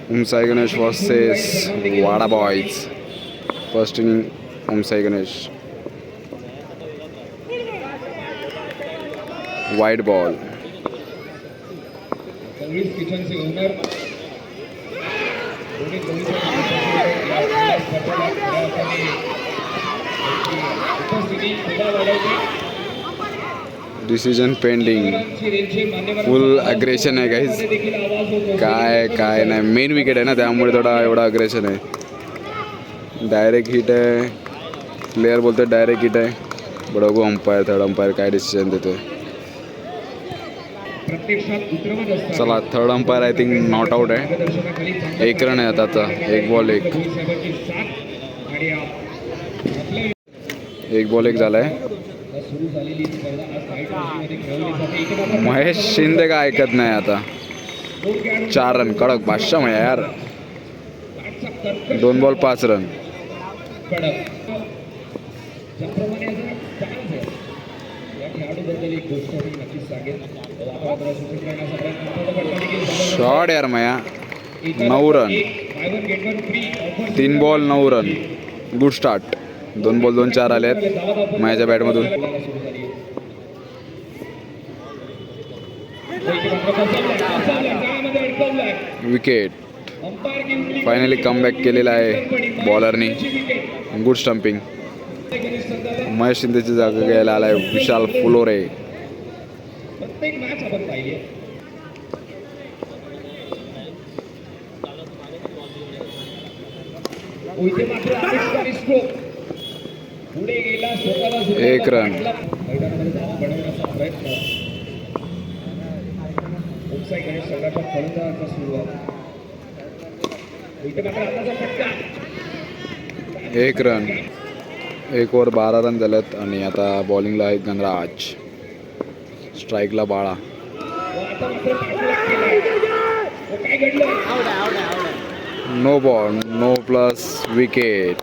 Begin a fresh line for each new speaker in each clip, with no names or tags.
Umsai Ganesh versus Wada Boys. First inning, Umsai Ganesh. Wide ball. Decision pending. फुल aggression आहे guys. काय नाही, main wicket आहे ना, त्यामुळे थोडा एवढा अग्रेशन आहे. डायरेक्ट हिट आहे. प्लेयर बोलतो डायरेक्ट हिट आहे. बघू अंपायर, थर्ड अंपायर काय डिसिजन देतोय. चला, third umpire I think not out आहे. 1 रन आहे आता. 1 बॉल 1 झालाय. महेश शिंदे का ऐकत नाही आता. 4 रन कडक बादशाह आहे यार. 2 बॉल 5 रन. शॉट यार मया. 9 run. 3 ball 9 run. Good start. 2 ball 2 4 आले आहेत माझ्या बॅटमधून. विकेट. फायनली कमबॅक केलेला आहे बॉलरनी. Good stumping. महेश शिंदेची जागा घ्यायला आलाय विशाल फुलोरे. एक रन. एक रन. 1 ओव्हर 12 रन झालेत. आणि आता बॉलिंगला आहे गणराज. स्ट्राईकला बाळा. No ball, no plus wicket.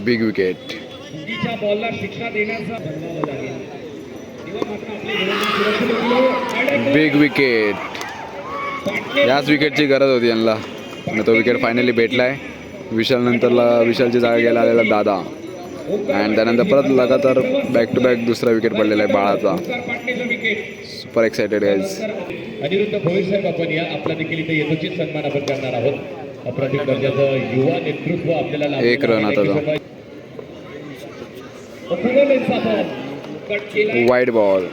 Big wicket. Big wicket. याच विकेटची गरज होती यांना. आणि तो विकेट फायनली भेटलाय. विशालची जागा घ्यायला आलेला दादा. आणि त्यानंतर परत लगातार बॅक टू बॅक दुसरा विकेट पडलेला आहे बाळाचा. Super excited guys.
Aniruddh Bhoir साहेब आपण या आपला देखील इथे यथोचित सन्मान आपण करणार आहोत. अप्रतिम दर्जाचं युवा नेतृत्व आपल्याला.
1 रन आता. Wide ball.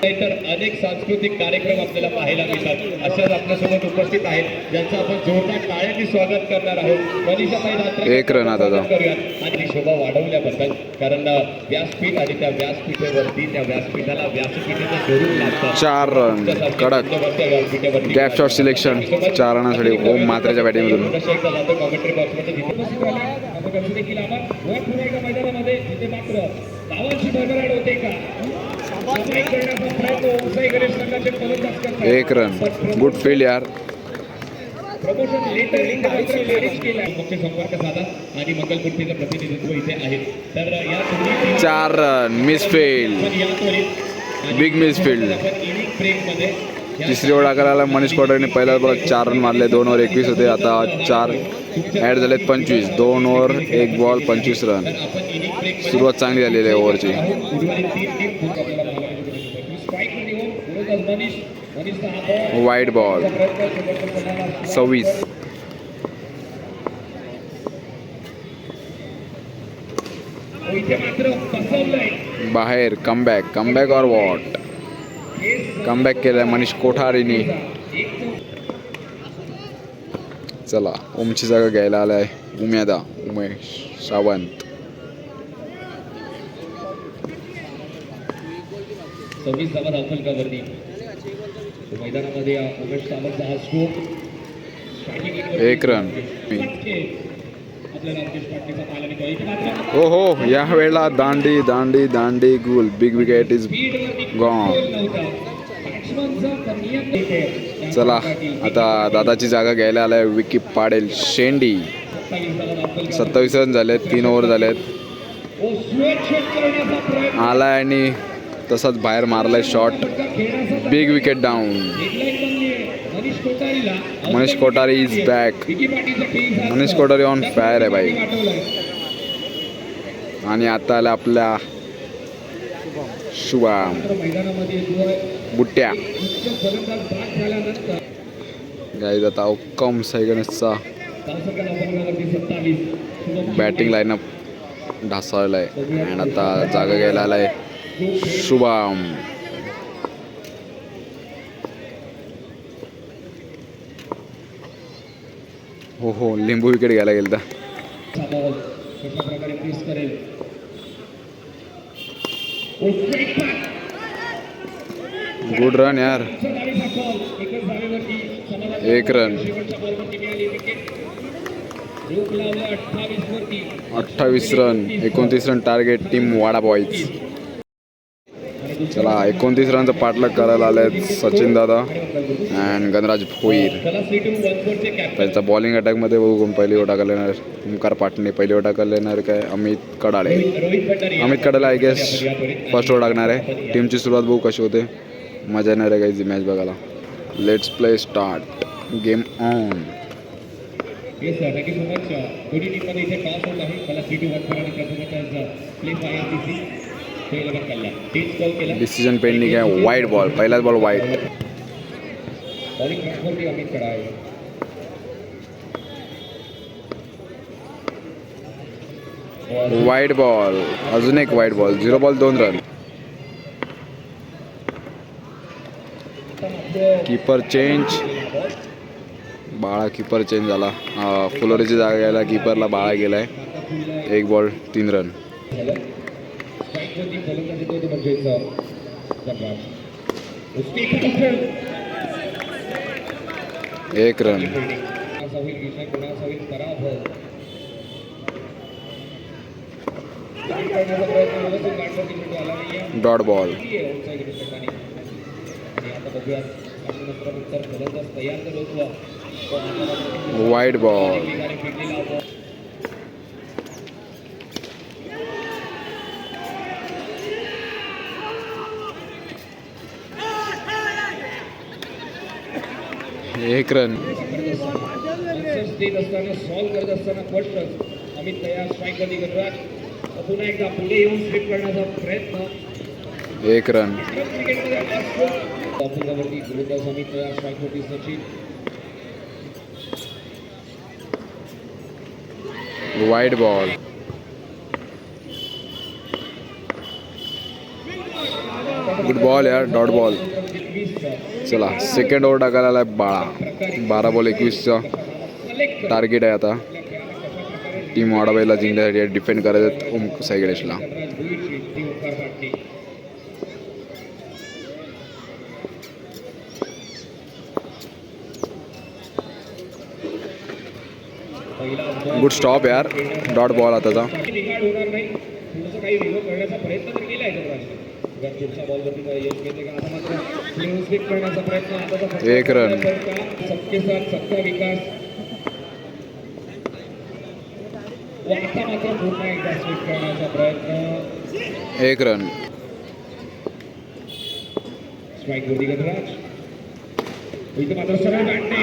तर अनेक सांस्कृतिक कार्यक्रम आपल्याला पाहायला मिळतात. अशाच आपल्यासोबत उपस्थित आहेत ज्यांचं आपण जोरदार टाळ्यांनी स्वागत करणार आहोत. मनीषाताई
1 रन आता.
आणि शोभा वाढवल्याबद्दल. कारण व्यासपीठ आणि त्या व्यासपीठावरती त्या व्यासपीठाला व्यासपीठाचं स्वरूप लागतं.
4 रन कडक. गॅप शॉट सिलेक्शन 4 रनासाठी ओम म्हात्रेच्या बॅटिंगमधून.
कॉमेंट्री बॉक्समध्ये देखील मैदानामध्ये तिथे मात्र धावांची भरभराट होते का.
1 रन. गुड फील्ड यार.
प्रमोशन लेटर मुख्य संपर्क साधा आणि मंगलमूर्तीचं प्रतिनिधित्व इथे आहे. तर या
4 रन. मिसफील्ड. Big misfield. तिसरी ओव्हर टाकायला मनीष कोठारेने पहिल्या बॉल 4 रन मारले. 2 ओव्हर 21 होते. आता 4 ॲड झालेत 25. 2 ओव्हर 1 बॉल 25 रन. सुरुवात चांगली झालेली आहे ओव्हरची. Wide ball 26. बाहेर. कमबॅक और वॉट. कमबॅक केलाय मनीष कोठारेने. चला, ओमची जागा घ्यायला आलाय उमेश सावंत.
26 धावा दाखल मैदानामध्ये उमेश सावंतचा हा स्ट्रोक.
1 रन. हो हो, या वेळेला दांडी गुल. Big wicket is gone. चला, आता दादाची जागा घ्यायला आलाय विकी पाडेल शेंडी. 27 रन झालेत. 3 ओव्हर झालेत. आलाय आणि तसाच बाहेर मारलाय shot. Big wicket down. Manish Kothari is back. Manish Kothari on fire आहे भाई. आणि आता आला आपल्या शुभम बुट्ट्या. गाईज आता ऑक्कम सैगणसचा बॅटिंग लाईनअप ढासळलाय आणि आता जागा घ्यायला आलाय शुभम. हो लिंबू विकेट घ्यायला गेलं. गुड रन यार. 1 run. 28 run. 29 run target team Wada boys. चला 29 रनचा पाठलाग करायला आले सचिन दादा अँड गणराज भोईर. त्यांचा बॉलिंग अटॅकमध्ये बघू कोण पहिली टाकायला येणार. ओमकार पाटणे पहिली टाकायला येणार काय. Amit Kadale. Amit Kadale I guess first over टाकणार आहे. टीमची सुरुवात बघू कशी होते. मजा येणार आहे काही मॅच बघायला. Let's play start. Game on. Decision pending आहे. Wide ball. पहिलाच बॉल वाईड. Wide ball. अजून एक wide ball. 0 ball 2 run. Keeper change. बाळा कीपर चेंज झाला. फुलोरीची जागा घ्यायला कीपरला बाळा गेलाय. 1 ball 3 run. 1 run. Dot ball. Wide ball. एक रन.
सॉल्व करत असताना फर्स्ट अमित तयार स्ट्राईक मध्ये गणराज. पुन्हा एकदा पुढे येऊन स्वीप करण्याचा प्रयत्न.
1 रन.
वरती गोलंदाज अमित तयार स्ट्राईक वरती Sachin.
Wide ball. Good ball यार. Dot ball. चला सेकंड ओव्हर टाकायला आलाय बाळा. 12 बॉल 21चा टार्गेट आहे. आता टीम वाडाबाईला जिंकण्यासाठी डिफेंड करायचं ओम साई गणेशला. गुड स्टॉप यार. डॉट बॉल आताचा. एक रन.
सबके साथ सबका विकास. आता मात्र पुन्हा एकदा स्वीप करण्याचा प्रयत्न.
1 रन.
स्ट्राईक वरती गणराज. इथे मात्र सरळ बॅटने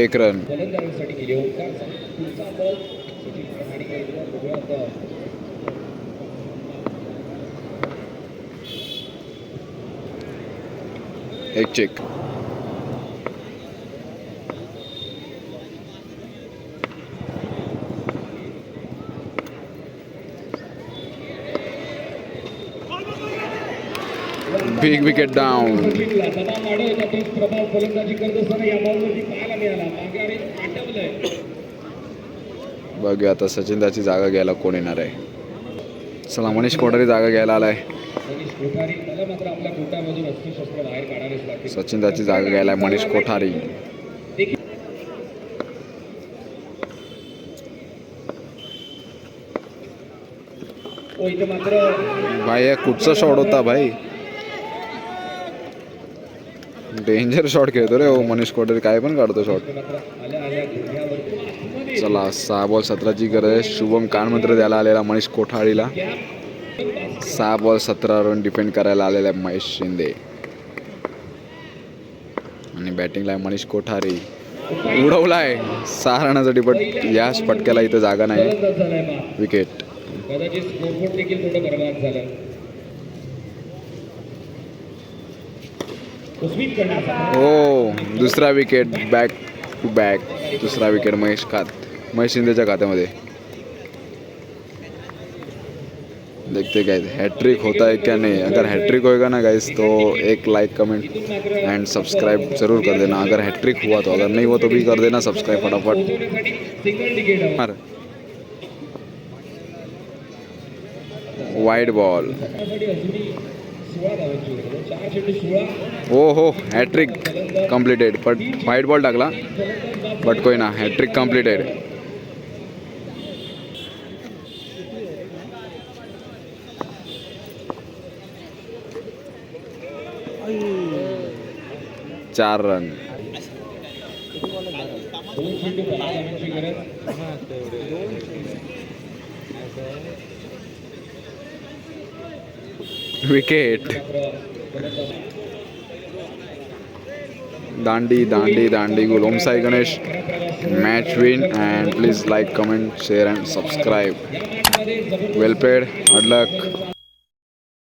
1 रन.
फलंदाजीसाठी गेले ओंकार. पुढचा बॉल सचिन प्रमाणे बघूया आता.
एक चेक. Big wicket down.
दबाव वाढत होता. तोच प्रभाव फलंदाजी करत असताना या बॉलवरती पाहायला मिळाला. मागे आणि आटवलंय.
बघूया आता सचिन दाची जागा घ्यायला कोण येणार आहे. चला मनीष कोठारी जागा घ्यायला आलाय.
मनीष कोठारी. मला मात्र आपल्या कोटामधून अस्त्रशस्त्र बाहेर काढावेच लागते.
सचिन दाची जागा घ्यायला मनीष कोठारी.
इथं मात्र
भाई कुठचा शॉट होता भाई. डेंजर शॉट खेळतो रे हो मनीष कोठारी. काय पण काढतो शॉट. चला 6 बॉल 17ची गरज आहे. शुभम कानमंत्र द्यायला आलेला मनीष कोठारीला. 6 बॉल 17 रन डिफेंड करायला आलेला आहे महेश शिंदे. आणि बॅटिंगला आहे मनीष कोठारी. उडवलाय 6 रनासाठी, पण याच फटक्याला इथं जागा नाही.
फलंदाज झालाय बाद.
विकेट.
कदाचित स्कोरबोर्ड देखील थोडं बरबाद झालं. स्वीप करण्याचा
हो, दुसरा विकेट बॅक टू बॅक. दुसरा विकेट महेश शिंदेच्या खात्यामध्ये. देखते गाइस हैट्रिक होता है क्या नहीं. अगर हैट्रिक होएगा ना गाइस तो एक लाइक कमेंट एंड सब्सक्राइब जरूर कर देना. अगर हैट्रिक हुआ तो, अगर नहीं हुआ तो भी कर देना सब्सक्राइब फटाफट.
पोहोचवण्यासाठी सिंगल तिकीट
मार. Wide ball.
अजूनही 16 धावांची गरज. 4 चेंडू 16.
हो हो, hat-trick completed. But wide ball टाकला, बट कोई ना, हॅट्रिक कम्प्लिटेड. चार रन.
2 चेंडू 10 धावांची गरज.
विकेट. दांडी दांडी दांडी गुल. Om Sai Ganesh match win. And please like comment share and subscribe.
या मॅचमध्ये जबरदस्त
वेल प्लेड. गुड लक.